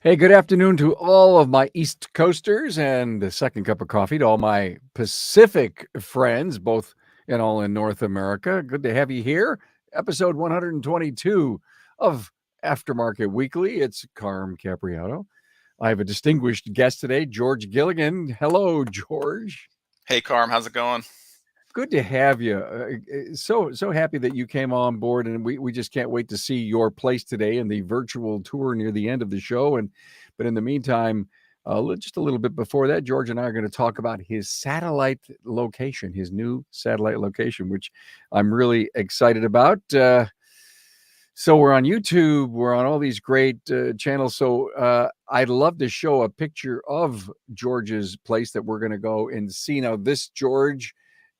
Hey, good afternoon to all of my East Coasters and a second cup of coffee to all my Pacific friends, both and all in North America. Good to have you here. Episode 122 of Aftermarket Weekly. It's Carm Capriato. I have a distinguished guest today, George Gilligan. Hello, George. Hey, Carm, how's it going? Good to have you. So happy that you came on board, and we just can't wait to see your place today in the virtual tour near the end of the show. But in the meantime, just a little bit before that, George and I are going to talk about his satellite location, his new satellite location, which I'm really excited about. So we're on YouTube, we're on all these great channels. So I'd love to show a picture of George's place that we're going to go and see. Now, this George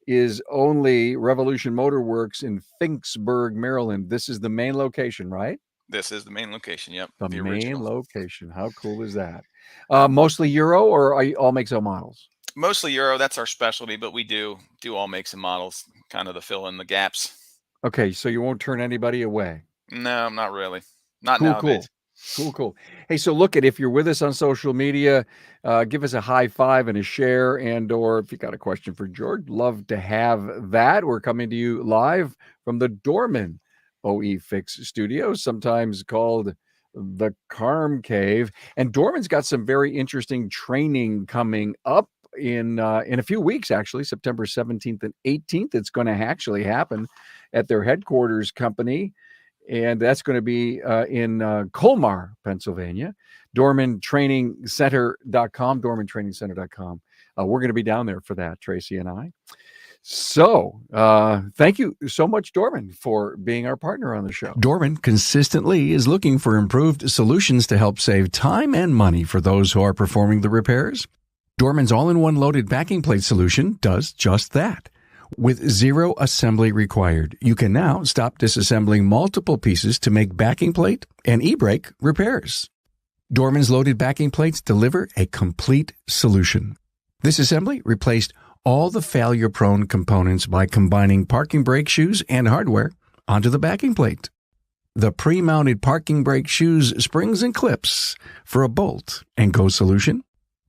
is only Revolution Motor Works in Finksburg, Maryland. This is the main location, right? This is the main location. Yep, The the main original. location. How cool is that? Mostly Euro, or are you all makes all models? Mostly Euro. That's our specialty, but we do all makes and models, kind of to fill in the gaps. Okay, so you won't turn anybody away. No, not really. Not Cool, nowadays. cool. Hey, so look if you're with us on social media, give us a high five and a share, and or if you got a question for George, love to have that. We're coming to you live from the Dorman OE Fix Studios, sometimes called the Carm Cave. And Dorman's got some very interesting training coming up in a few weeks, actually, September 17th and 18th. It's going to actually happen at their headquarters company. And that's going to be in Colmar, Pennsylvania. DormanTrainingCenter.com, DormanTrainingCenter.com. We're going to be down there for that, Tracy and I. So thank you so much, Dorman, for being our partner on the show. Dorman consistently is looking for improved solutions to help save time and money for those who are performing the repairs. Dorman's all-in-one loaded backing plate solution does just that. With zero assembly required, you can now stop disassembling multiple pieces to make backing plate and e-brake repairs. Dorman's loaded backing plates deliver a complete solution. This assembly replaced all the failure-prone components by combining parking brake shoes and hardware onto the backing plate. The pre-mounted parking brake shoes, springs, and clips for a bolt and go solution.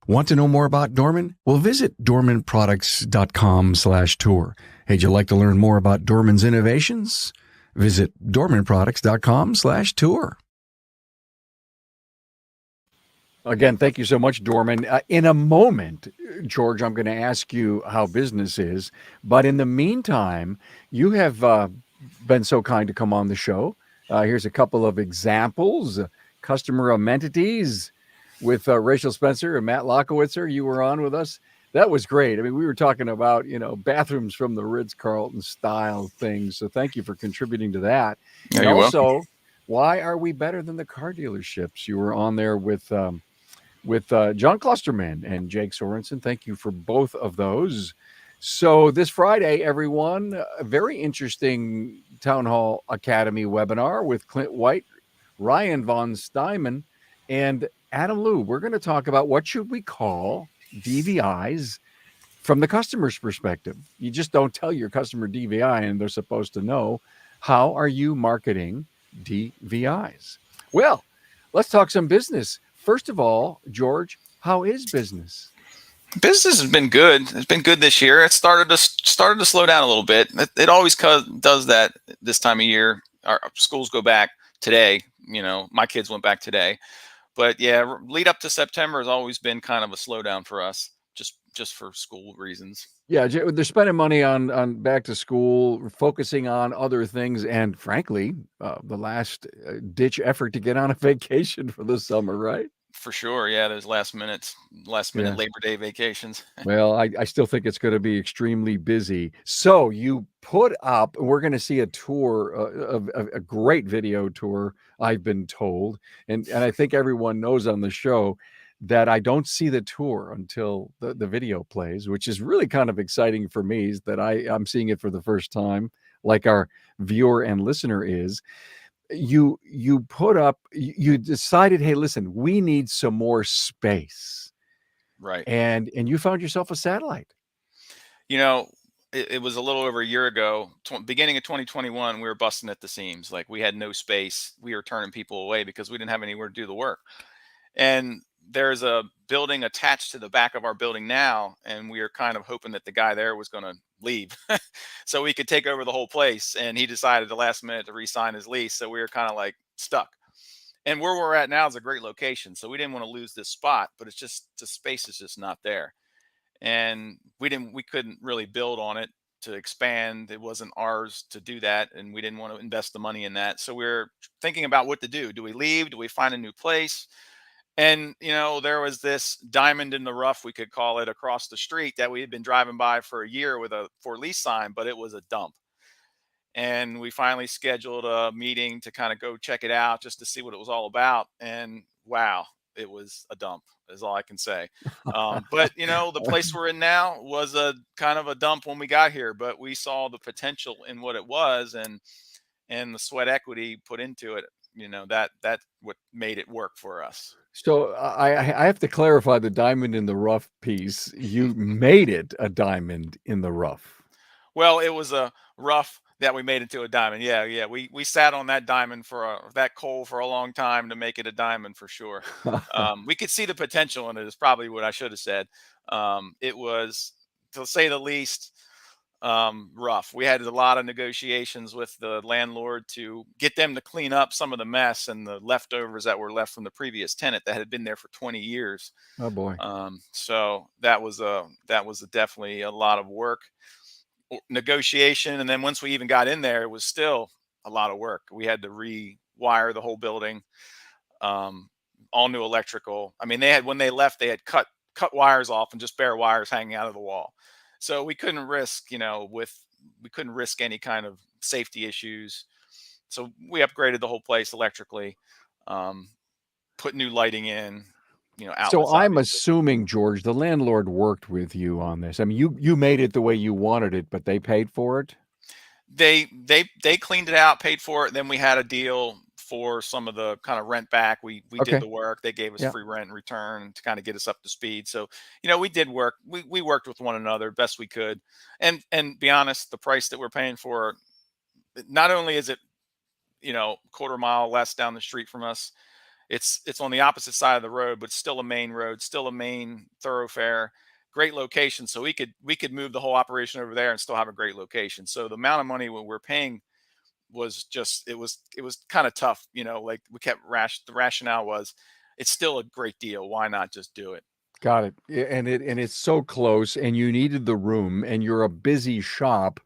Want to know more about Dorman? Well, visit dormanproducts.com/tour. Hey, would you like to learn more about Dorman's innovations? Visit dormanproducts.com/tour. Again, thank you so much, Dorman. In a moment, George, I'm going to ask you how business is. But in the meantime, you have been so kind to come on the show. Here's a couple of examples. Customer amenities with Rachel Spencer and Matt Lockowitzer. You were on with us. That was great. I mean, we were talking about, bathrooms from the Ritz-Carlton style things. So thank you for contributing to that. Yeah, And you're also, welcome. why are we better than the car dealerships? You were on there with John Clusterman and Jake Sorensen. Thank you for both of those. So this Friday, everyone, a very interesting Town Hall Academy webinar with Clint White, Ryan Von Steinman, and Adam Liu. We're going to talk about what should we call DVIs from the customer's perspective. You just don't tell your customer DVI and they're supposed to know. How are you marketing DVIs? Well, let's talk some business. First of all, George, how is business? Business has been good. It's been good this year. It started to slow down a little bit. It always does that this time of year. Our schools go back today. My kids went back today. But yeah, lead up to September has always been kind of a slowdown for us, just for school reasons. Yeah, they're spending money on back to school, focusing on other things, and frankly, the last ditch effort to get on a vacation for the summer, right? For sure. Yeah, there's last minute Yeah. Labor Day vacations. Well, I still think it's going to be extremely busy. So you put up, we're going to see a tour of a great video tour, I've been told. And I think everyone knows on the show that I don't see the tour until the video plays, which is really kind of exciting for me, is that I'm seeing it for the first time, like our viewer and listener is. You put up, you decided, hey, listen, we need some more space. Right. And you found yourself a satellite. It was a little over a year ago, beginning of 2021, we were busting at the seams. Like, we had no space. We were turning people away because we didn't have anywhere to do the work. And there's a building attached to the back of our building now, and we are kind of hoping that the guy there was going to leave so we could take over the whole place. And he decided at the last minute to re-sign his lease, so we were kind of like stuck. And where we're at now is a great location, so we didn't want to lose this spot, but it's just the space is just not there, and we couldn't really build on it to expand. It wasn't ours to do that, and we didn't want to invest the money in that. So we're thinking about what to do. Do we leave? Do we find a new place? And there was this diamond in the rough, we could call it, across the street that we had been driving by for a year with a for lease sign, but it was a dump. And we finally scheduled a meeting to kind of go check it out just to see what it was all about. And wow, it was a dump, is all I can say. But the place we're in now was a kind of a dump when we got here, but we saw the potential in what it was, and the sweat equity put into it. That what made it work for us. So I have to clarify the diamond in the rough piece. You made it a diamond in the rough. Well, it was a rough that we made into a diamond. Yeah, yeah. We sat on that diamond that coal for a long time to make it a diamond for sure. We could see the potential in it. Is probably what I should have said. It was, to say the least, rough. We had a lot of negotiations with the landlord to get them to clean up some of the mess and the leftovers that were left from the previous tenant that had been there for 20 years. Oh boy. So that was definitely a lot of work, negotiation. And then once we even got in there, it was still a lot of work. We had to rewire the whole building, all new electrical. I mean, when they left, they had cut wires off and just bare wires hanging out of the wall. So we couldn't risk, we couldn't risk any kind of safety issues. So we upgraded the whole place electrically, put new lighting in, outlets. So I'm obviously. assuming, George, the landlord worked with you on this. I mean, you made it the way you wanted it, but they paid for it? They cleaned it out, paid for it. Then we had a deal for some of the kind of rent back. We Okay. did the work. They gave us Yeah. free rent in return to kind of get us up to speed. So, we did work. We worked with one another best we could. And be honest, the price that we're paying for, not only is it, quarter mile less down the street from us, it's on the opposite side of the road, but still a main road, still a main thoroughfare, great location. So we could move the whole operation over there and still have a great location. So the amount of money we're paying was just, it was kind of tough. Like we kept the rationale was, it's still a great deal. Why not just do it? Got it. And it's so close, and you needed the room, and you're a busy shop.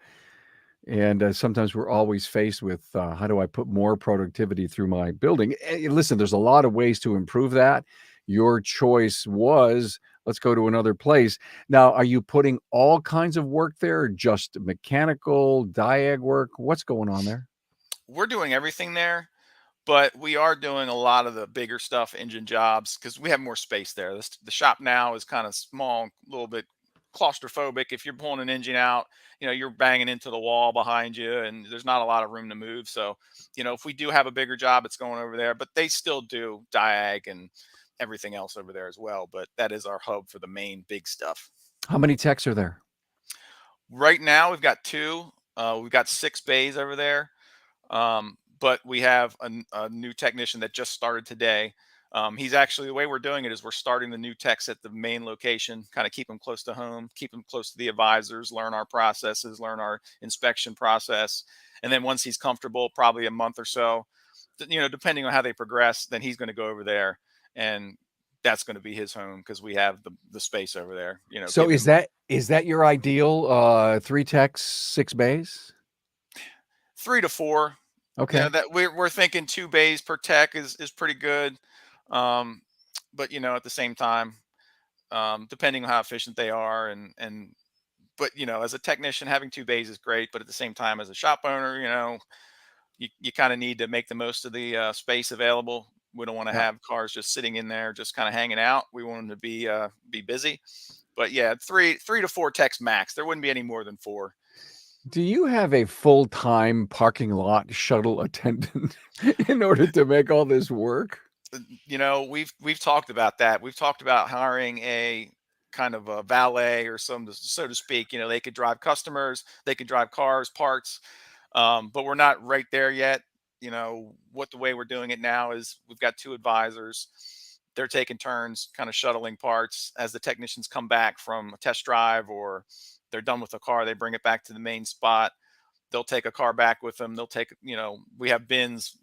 And sometimes we're always faced with how do I put more productivity through my building? Listen, there's a lot of ways to improve that. Your choice was, let's go to another place. Now, are you putting all kinds of work there, or just mechanical, diag work? What's going on there? We're doing everything there, but we are doing a lot of the bigger stuff, engine jobs, because we have more space there. The shop now is kind of small, a little bit claustrophobic. If you're pulling an engine out, you're banging into the wall behind you, and there's not a lot of room to move. So, if we do have a bigger job, it's going over there. But they still do diag and everything else over there as well. But that is our hub for the main big stuff. How many techs are there? Right now, we've got two. We've got 6 bays over there. But we have a new technician that just started today. He's actually, the way we're doing it is we're starting the new techs at the main location, kind of keep them close to home, keep them close to the advisors, learn our processes, learn our inspection process. And then once he's comfortable, probably a month or so, depending on how they progress, then he's going to go over there, and that's going to be his home because we have the space over there. So give is him that your ideal 3 techs, 6 bays? 3 to 4. Okay. That we're thinking 2 bays per tech is pretty good. But at the same time, depending on how efficient they are, but as a technician, having 2 bays is great. But at the same time, as a shop owner, you kind of need to make the most of the space available. We don't want to Yeah. have cars just sitting in there, just kind of hanging out. We want them to be busy. But yeah, 3 to 4 techs max. There wouldn't be any more than 4. Do you have a full-time parking lot shuttle attendant in order to make all this work? We've talked about that. We've talked about hiring a kind of a valet or some, so to speak. They could drive customers, they could drive cars, parts, but we're not right there yet. The way we're doing it now is we've got 2 advisors. they're taking turns kind of shuttling parts as the technicians come back from a test drive, or they're done with the car, they bring it back to the main spot. They'll take a car back with them. They'll take, we have bins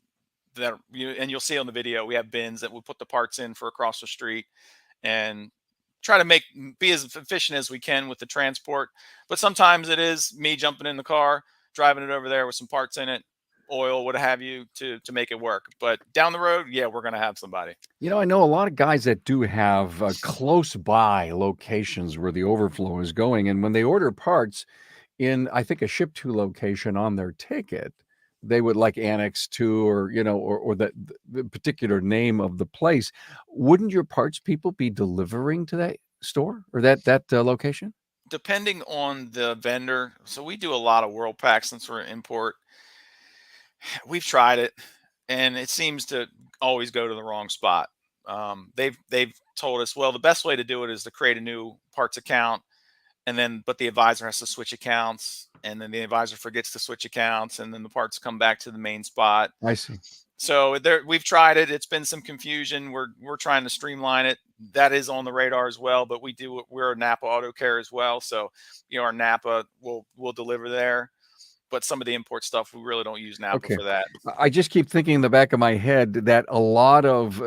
that and you'll see on the video, we have bins that we put the parts in for across the street, and try to be as efficient as we can with the transport. But sometimes it is me jumping in the car, driving it over there with some parts in it, oil, what have you, to make it work. But down the road, yeah, we're going to have somebody. I know a lot of guys that do have close by locations where the overflow is going. And when they order parts in, I think, a ship to location on their ticket, they would like annex to, or, or the particular name of the place. Wouldn't your parts people be delivering to that store or that location? Depending on the vendor. So we do a lot of World Pack since we're an import. We've tried it, and it seems to always go to the wrong spot. They've told us, well, the best way to do it is to create a new parts account, but the advisor has to switch accounts, and then the advisor forgets to switch accounts, and then the parts come back to the main spot. I see. So we've tried it. It's been some confusion. We're trying to streamline it. That is on the radar as well. But we're a Napa Auto Care as well, so our Napa will deliver there. But some of the import stuff, we really don't use Napa for that. I just keep thinking in the back of my head that a lot of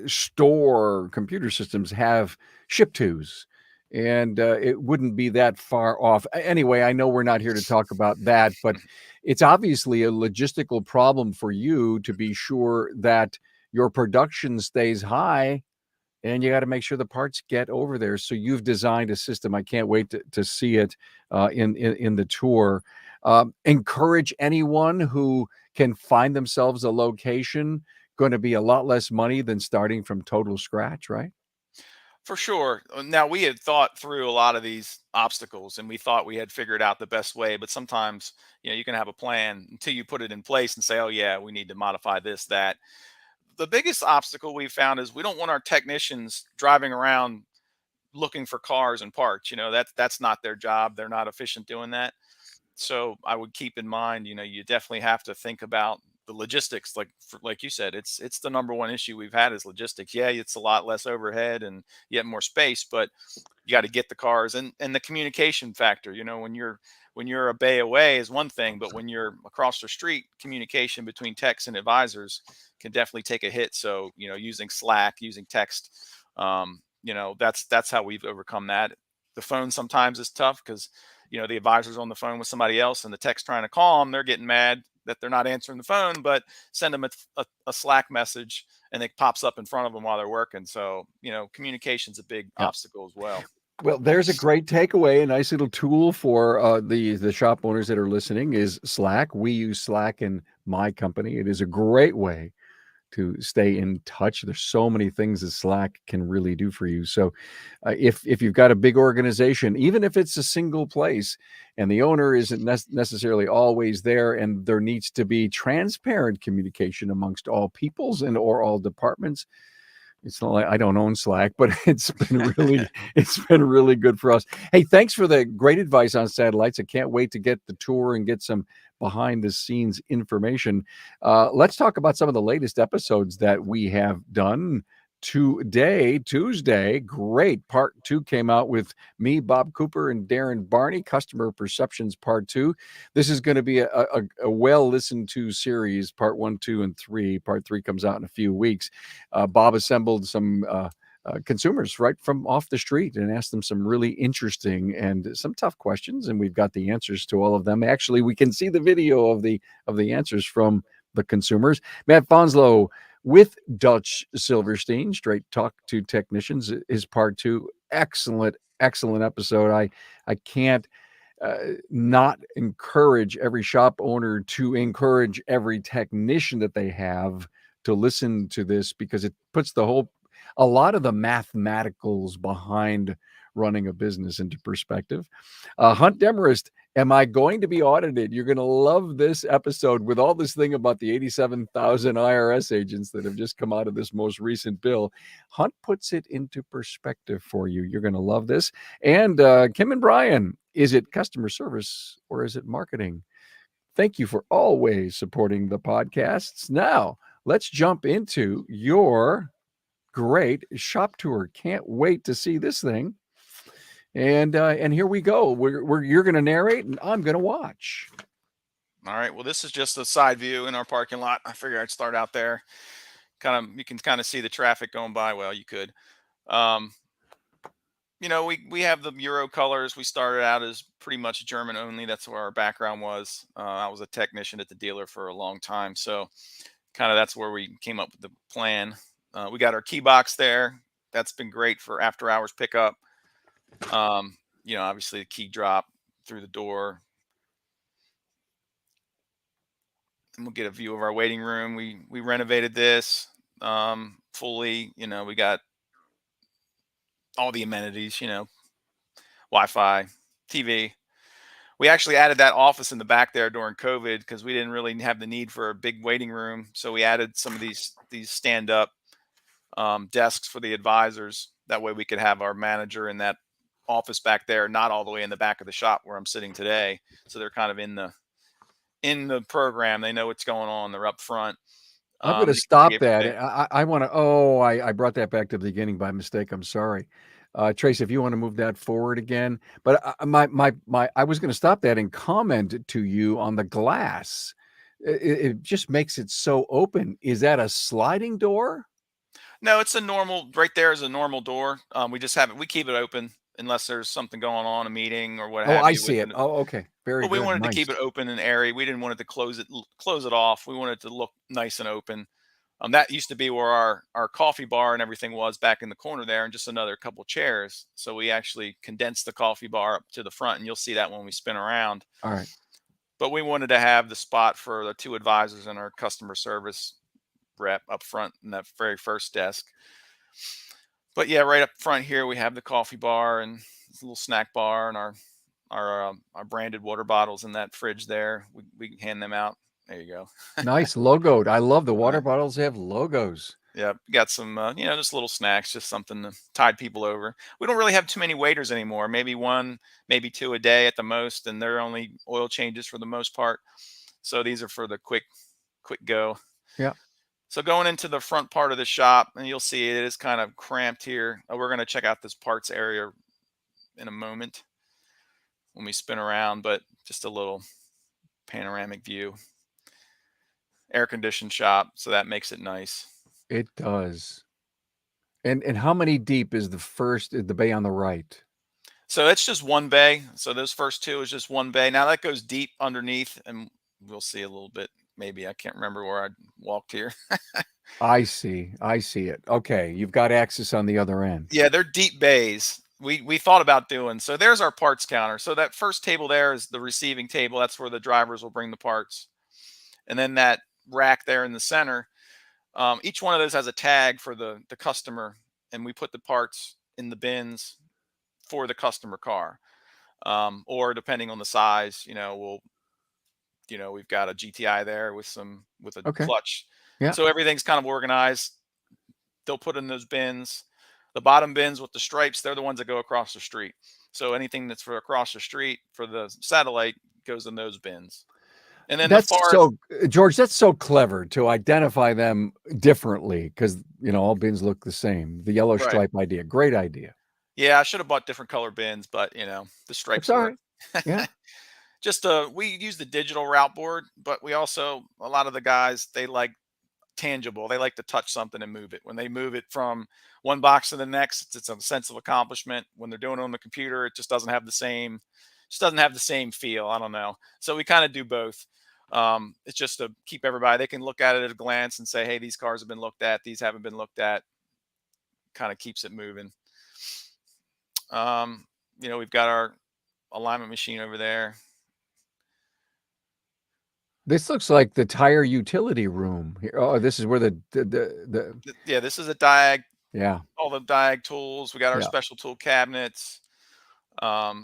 store computer systems have ship-tos, and it wouldn't be that far off. Anyway, I know we're not here to talk about that, but it's obviously a logistical problem for you to be sure that your production stays high, and you got to make sure the parts get over there. So you've designed a system. I can't wait to see it in the tour. Encourage anyone who can find themselves a location. Going to be a lot less money than starting from total scratch, right? For sure. Now, we had thought through a lot of these obstacles, and we thought we had figured out the best way. But sometimes, you can have a plan until you put it in place and say, oh, yeah, we need to modify this, that. The biggest obstacle we found is we don't want our technicians driving around looking for cars and parts. That's not their job. They're not efficient doing that. So I would keep in mind, you definitely have to think about the logistics. Like you said, it's the number one issue we've had is logistics. Yeah, it's a lot less overhead and you have more space, but you got to get the cars and the communication factor. When you're a bay away is one thing, but when you're across the street, communication between techs and advisors can definitely take a hit. So using Slack, using text, that's how we've overcome that. The phone sometimes is tough because the advisor's on the phone with somebody else and the tech's trying to call them. They're getting mad that they're not answering the phone, but send them a Slack message and it pops up in front of them while they're working. So, communication's a big obstacle as well. Well, there's a great takeaway, a nice little tool for the shop owners that are listening is Slack. We use Slack in my company. It is a great way to stay in touch. There's so many things that Slack can really do for you. So if you've got a big organization, even if it's a single place and the owner isn't necessarily always there, and there needs to be transparent communication amongst all peoples or all departments. It's not like I don't own Slack, but it's been really good for us. Hey, thanks for the great advice on satellites. I can't wait to get the tour and get some behind the scenes information. Let's talk about some of the latest episodes that we have done today, Tuesday. Great. Part 2 came out with me, Bob Cooper, and Darren Barney, Customer Perceptions Part 2. This is going to be a well listened to series, Part 1, 2, and 3. Part 3 comes out in a few weeks. Bob assembled some consumers right from off the street and asked them some really interesting and some tough questions, and we've got the answers to all of them. Actually, we can see the video of the answers from the consumers. Matt Fonslow with Dutch Silverstein, Straight Talk to Technicians, is Part 2. Excellent episode. I can't not encourage every shop owner to encourage every technician that they have to listen to this, because it puts a lot of the mathematicals behind running a business into perspective. Hunt Demarest, am I going to be audited? You're going to love this episode with all this thing about the 87,000 IRS agents that have just come out of this most recent bill. Hunt puts it into perspective for you. You're going to love this. And Kim and Brian, is it customer service or is it marketing? Thank you for always supporting the podcasts. Now, let's jump into your great. Shop tour. Can't wait to see this thing. And here we go. You're going to narrate, and I'm going to watch. All right. Well, this is just a side view in our parking lot. I figured I'd start out there. You can kind of see the traffic going by. Well, you could. Um, we have the Euro colors. We started out as pretty much German only. That's where our background was. I was a technician at the dealer for a long time, so kind of that's where we came up with the plan. We got our key box there. That's been great for after hours pickup. Obviously the key drop through the door. And we'll get a view of our waiting room. We renovated this fully. We got all the amenities, Wi-Fi, TV. We actually added that office in the back there during COVID because we didn't really have the need for a big waiting room. So we added some of these stand-up desks for the advisors. That way we could have our manager in that office back there, not all the way in the back of the shop where I'm sitting today. So they're kind of in the program. They know what's going on. They're up front. I'm going to stop that. I want to. Oh, I brought that back to the beginning by mistake. I'm sorry, Trace. If you want to move that forward again, but I was going to stop that and comment to you on the glass. It just makes it so open. Is that a sliding door? No, it's a normal. Right there is a normal door. We just have it. We keep it open unless there's something going on, a meeting or what have you. Oh, I see it. Oh, okay. Very good. We wanted nice. to keep it open and airy. We didn't want it to close it off. We wanted it to look nice and open. That used to be where our coffee bar and everything was back in the corner there, and just another couple chairs. So we actually condensed the coffee bar up to the front, and you'll see that when we spin around. All right. But we wanted to have the spot for the two advisors and our customer service rep up front in that very first desk. But yeah, right up front here we have the coffee bar and this little snack bar and our branded water bottles in that fridge there. We hand them out. There you go. Nice logoed. I love the water bottles have logos. Yeah, got some just little snacks, just something to tide people over. We don't really have too many waiters anymore. Maybe one, maybe two a day at the most, and they're only oil changes for the most part. So these are for the quick go. Yeah. So going into the front part of the shop, and you'll see it is kind of cramped here. We're going to check out this parts area in a moment when we spin around, but just a little panoramic view. Air conditioned shop, so that makes it nice. It does. And how many deep is the bay on the right? So it's just one bay. So those first two is just one bay. Now that goes deep underneath, and we'll see a little bit. Maybe I can't remember where I walked here. I see it. Okay, you've got access on the other end. Yeah, they're deep bays. We thought about doing. So there's our parts counter. So that first table there is the receiving table. That's where the drivers will bring the parts. And then that rack there in the center, each one of those has a tag for the customer, and we put the parts in the bins for the customer car. Or depending on the size, we've got a GTI there with a clutch. Yeah. So everything's kind of organized. They'll put in those bins. The bottom bins with the stripes, they're the ones that go across the street. So anything that's for across the street for the satellite goes in those bins. And then George, that's so clever to identify them differently because all bins look the same. The yellow stripe idea, great idea. Yeah, I should have bought different color bins, but the stripes. Sorry. Yeah. Just we use the digital route board, but we also, a lot of the guys, they like tangible. They like to touch something and move it. When they move it from one box to the next, it's a sense of accomplishment. When they're doing it on the computer, it just doesn't have the same feel. I don't know. So we kind of do both. It's just to keep everybody, they can look at it at a glance and say, hey, these cars have been looked at. These haven't been looked at. Kind of keeps it moving. We've got our alignment machine over there. This looks like the tire utility room. Oh, this is where the this is a diag. Yeah. All the diag tools. We got our special tool cabinets. I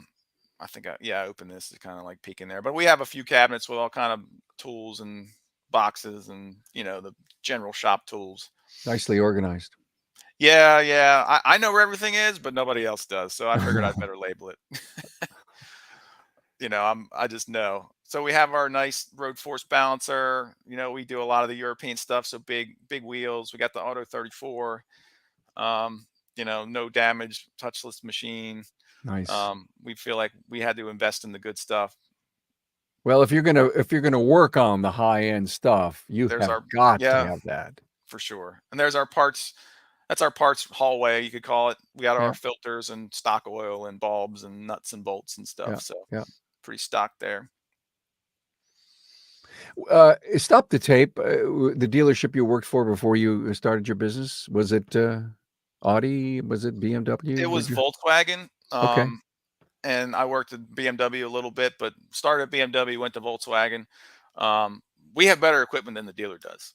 think I opened this to kind of like peek in there, but we have a few cabinets with all kind of tools and boxes and the general shop tools. Nicely organized. Yeah. I know where everything is, but nobody else does. So I figured I'd better label it. I just know. So we have our nice road force balancer. We do a lot of the European stuff. So big wheels. We got the Auto 34. No damage, touchless machine. Nice. We feel like we had to invest in the good stuff. Well, if you're gonna work on the high end stuff, you There's have our got to Yeah, have that. for sure. And there's our parts. That's our parts hallway, you could call it. We got Yeah, our filters and stock oil and bulbs and nuts and bolts and yeah, stuff. So yeah. pretty stocked there. Stop the tape. The dealership you worked for before you started your business, was it Audi? Was it BMW? It Would was you? Volkswagen. Okay. And I worked at BMW a little bit, but started at BMW, went to Volkswagen. We have better equipment than the dealer does.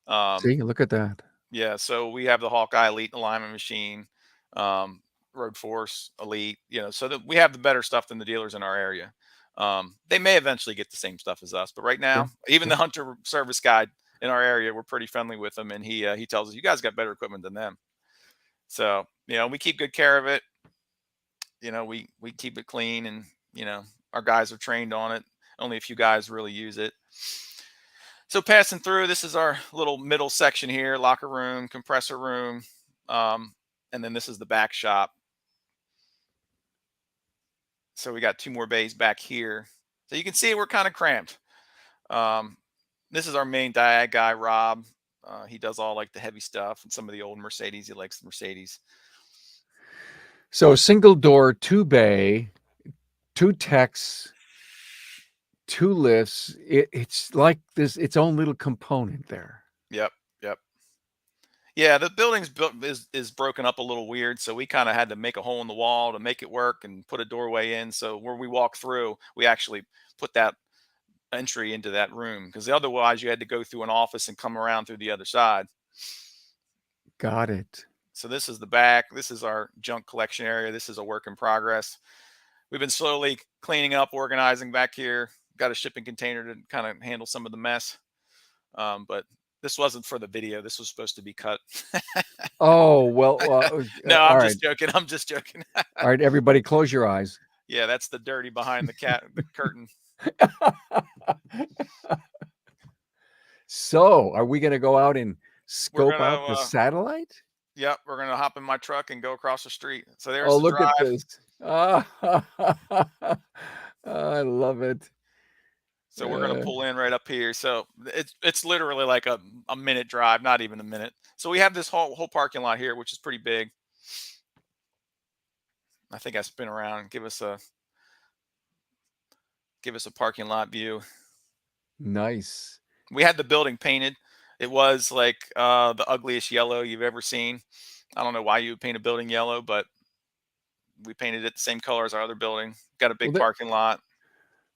Um, See, look at that. yeah, so we have the Hawkeye Elite alignment machine, um, Road Force Elite, so that we have the better stuff than the dealers in our area. They may eventually get the same stuff as us, but right Sure, now, even sure. the Hunter service guy in our area, we're pretty friendly with him, and he tells us, "You guys got better equipment than them." So we keep good care of it. We keep it clean, and our guys are trained on it. Only a few guys really use it. So passing through, this is our little middle section here: locker room, compressor room, and then this is the back shop. So we got 2 more bays back here. So you can see we're kind of cramped. Um, this is our main diag guy, Rob. He does all like the heavy stuff and some of the old Mercedes. He likes the Mercedes. So single door, 2 bay, 2 techs, 2 lifts. It's like this its own little component there. Yep, yep. Yeah, the building's built is broken up a little weird, so we kind of had to make a hole in the wall to make it work and put a doorway in. So where we walk through, we actually put that entry into that room, because otherwise you had to go through an office and come around through the other side. Got it. So this is the back. This is our junk collection area. This is a work in progress. We've been slowly cleaning up, organizing back here. Got a shipping container to kind of handle some of the mess. But this wasn't for the video. This was supposed to be cut. Oh, well, No, all I'm right. just joking. I'm just joking. All right, everybody close your eyes. Yeah, that's the dirty behind the curtain. So, are we gonna go out and We're scope out the gonna satellite? Yep, we're gonna hop in my truck and go across the street. So there's Oh, the look at drive. this. Ah, I love it. So we're gonna Uh, pull in right up here. So it's literally like a minute drive, not even a minute. So we have this whole parking lot here, which is pretty big. I think I spin around and give us a parking lot view. nice. We had the building painted. It was like the ugliest yellow you've ever seen. I don't know why you would paint a building yellow, but we painted it the same color as our other building. Got a Well, big parking lot.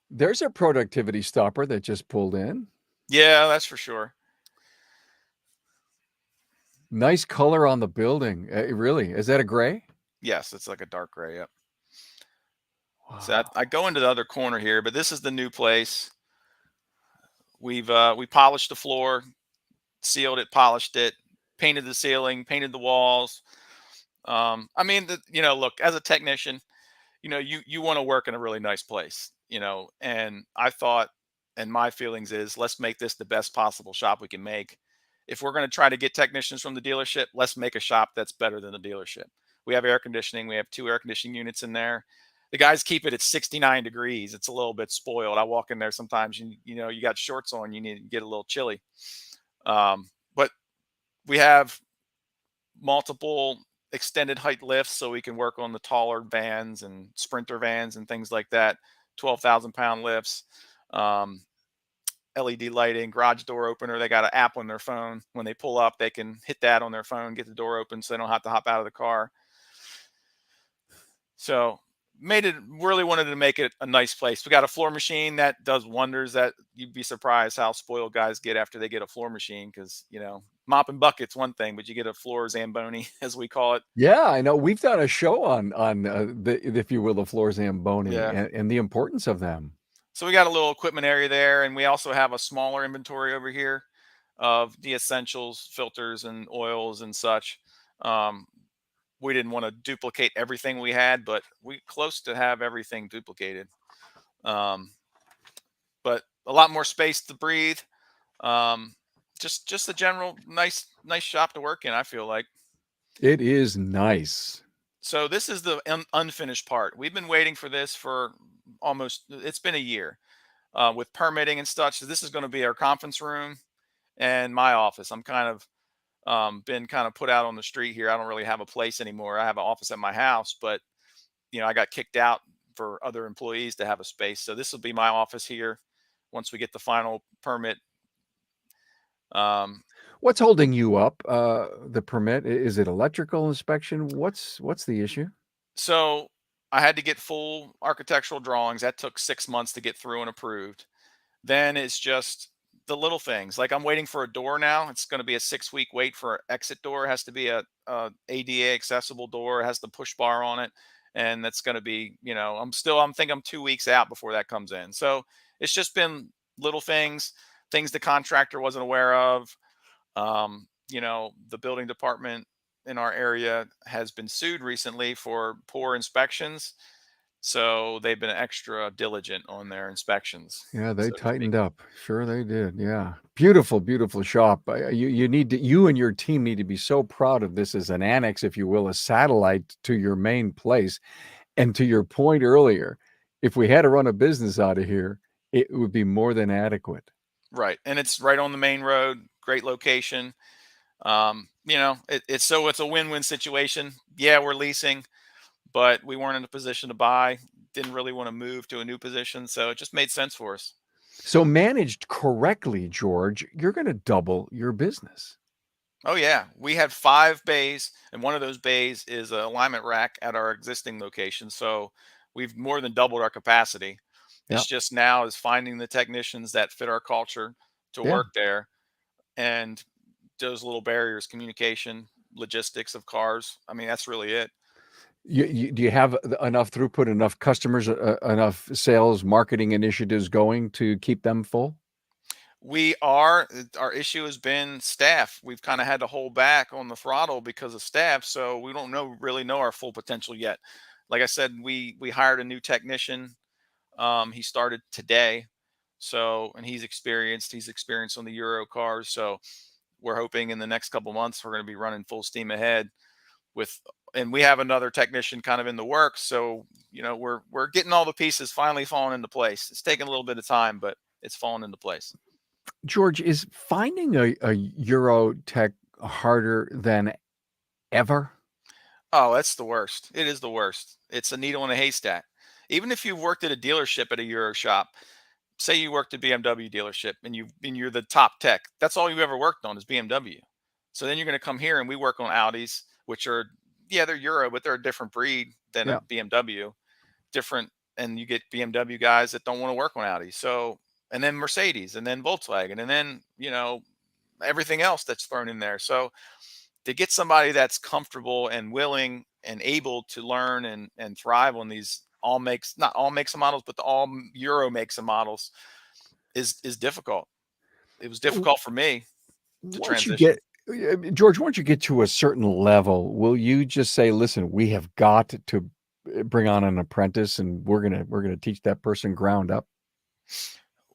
there's a productivity stopper that just pulled in. Yeah, that's for sure. Nice color on the building. Really? Is that a gray? Yes, it's like a dark gray. Yep. So Wow. I go into the other corner here, but this is the new place. We polished the floor, sealed it, polished it, painted the ceiling, painted the walls. I mean, look, as a technician, you want to work in a really nice place, and I thought, and my feelings is, let's make this the best possible shop we can make. If we're going to try to get technicians from the dealership, let's make a shop that's better than the dealership. We have air conditioning. We have 2 air conditioning units in there. The guys keep it at 69 degrees. It's a little bit spoiled. I walk in there sometimes, and you got shorts on, you need to get a little chilly. But we have multiple extended height lifts, so we can work on the taller vans and sprinter vans and things like that. 12,000-pound lifts, LED lighting, garage door opener. They got an app on their phone. When they pull up, they can hit that on their phone, get the door open, so they don't have to hop out of the car. So really wanted to make it a nice place. We got a floor machine that does wonders. That you'd be surprised how spoiled guys get after they get a floor machine, because mop and bucket's one thing, but you get a floor Zamboni, as we call it. Yeah, I know. We've done a show on if you will, the floor Zamboni Yeah. and the importance of them. So we got a little equipment area there, and we also have a smaller inventory over here of the essentials, filters and oils and such. We didn't want to duplicate everything we had, but we close to have everything duplicated. Um, but a lot more space to breathe. Um, just a general nice shop to work in, I feel like. It is nice. So this is the unfinished part. We've been waiting for this for it's been a year with permitting and such. So this is going to be our conference room and my office. I'm kind of been kind of put out on the street here. I don't really have a place anymore. I have an office at my house, but I got kicked out for other employees to have a space. So this will be my office here once we get the final permit. Um, What's holding you up? The permit? Is it electrical inspection? What's the issue? so I had to get full architectural drawings. That took 6 months to get through and approved. Then it's just the little things. Like I'm waiting for a door now. It's going to be a 6-week wait for an exit door. It has to be a ADA accessible door. It has the push bar on it. And that's going to be, I'm thinking I'm 2 weeks out before that comes in. So it's just been little things the contractor wasn't aware of. The building department in our area has been sued recently for poor inspections. So they've been extra diligent on their inspections, Yeah, they so to speak. tightened up. Sure, they did. Yeah, beautiful, beautiful shop. You and your team need to be so proud of this as an annex, if you will, a satellite to your main place. And to your point earlier, if we had to run a business out of here, it would be more than adequate. Right. And it's right on the main road, great location. It's a win-win situation. Yeah, we're leasing, but we weren't in a position to buy, didn't really want to move to a new position. So it just made sense for us. So managed correctly, George, you're going to double your business. Oh yeah. We had 5 bays, and one of those bays is a alignment rack at our existing location. So we've more than doubled our capacity. Yeah, It's just now is finding the technicians that fit our culture to yeah. work there, and those little barriers, communication, logistics of cars. I mean, that's really it. Do you have enough throughput, enough customers, enough sales, marketing initiatives going to keep them full? Our issue has been staff. We've kind of had to hold back on the throttle because of staff. So we don't really know our full potential yet. Like I said, we hired a new technician. He started today. So, and he's experienced on the Euro cars. So we're hoping in the next couple months, we're going to be running full steam ahead and we have another technician kind of in the works. So, we're getting all the pieces finally falling into place. It's taking a little bit of time, but it's falling into place. George, is finding a Euro tech harder than ever? Oh, that's the worst. It is the worst. It's a needle in a haystack. Even if you've worked at a dealership at a Euro shop, say you worked at BMW dealership and you're the top tech, that's all you ever worked on is BMW. So then you're going to come here and we work on Audis, which are, yeah, they're Euro, but they're a different breed than a Yeah. BMW. Different, and you get BMW guys that don't want to work on Audi. So, and then Mercedes, and then Volkswagen, and then everything else that's thrown in there. So to get somebody that's comfortable and willing and able to learn and thrive on these not all makes and models, but the all Euro makes and models is difficult. It was W- difficult for me to Once you transition. get George, once you get to a certain level, will you just say, "Listen, we have got to bring on an apprentice, and we're gonna teach that person ground up"?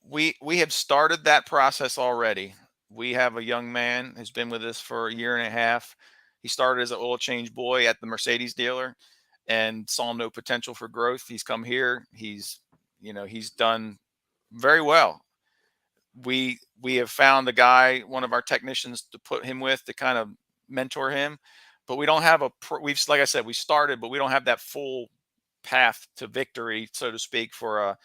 We have started that process already. We have a young man who's been with us for a year and a half. He started as an oil change boy at the Mercedes dealer and saw no potential for growth. He's come here. He's done very well. We have found a guy, one of our technicians, to put him with to kind of mentor him, but we don't have we've, like I said, we started, but we don't have that full path to victory, so to speak, for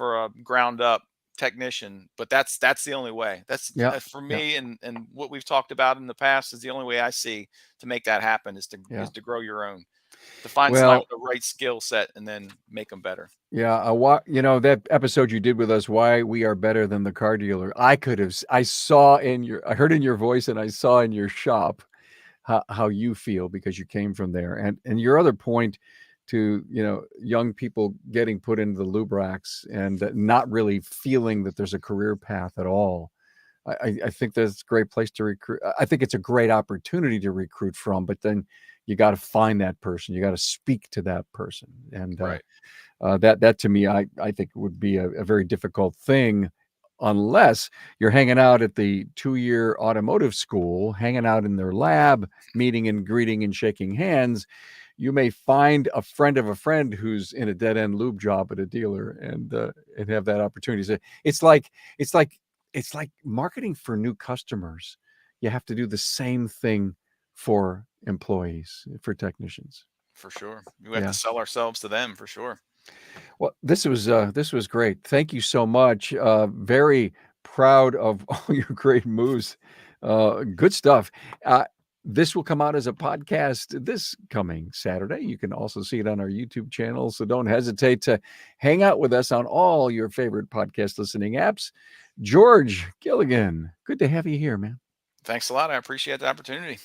a ground up technician. But that's the only way. That's Yeah, for yeah, me, and what we've talked about in the past is the only way I see to make that happen is to yeah. grow your own, to find somebody Well, with the right skill set and then make them better. yeah, that episode you did with us, why we are better than the car dealer. I heard in your voice, and I saw in your shop how you feel because you came from there. And your other point to, young people getting put into the lube racks and not really feeling that there's a career path at all. I think that's a great place to recruit. I think it's a great opportunity to recruit from, but then you got to find that person. You got to speak to that person. And Right. that to me, I think would be a very difficult thing unless you're hanging out at the 2-year automotive school, hanging out in their lab, meeting and greeting and shaking hands. You may find a friend of a friend who's in a dead end lube job at a dealer and have that opportunity. So it's like marketing for new customers. You have to do the same thing for employees, for technicians. For sure. We have to sell ourselves to them for sure. Well, this was great. Thank you so much. Very proud of all your great moves. Good stuff. This will come out as a podcast this coming Saturday. You can also see it on our YouTube channel. So don't hesitate to hang out with us on all your favorite podcast listening apps. George Gilligan, good to have you here, man. Thanks a lot. I appreciate the opportunity.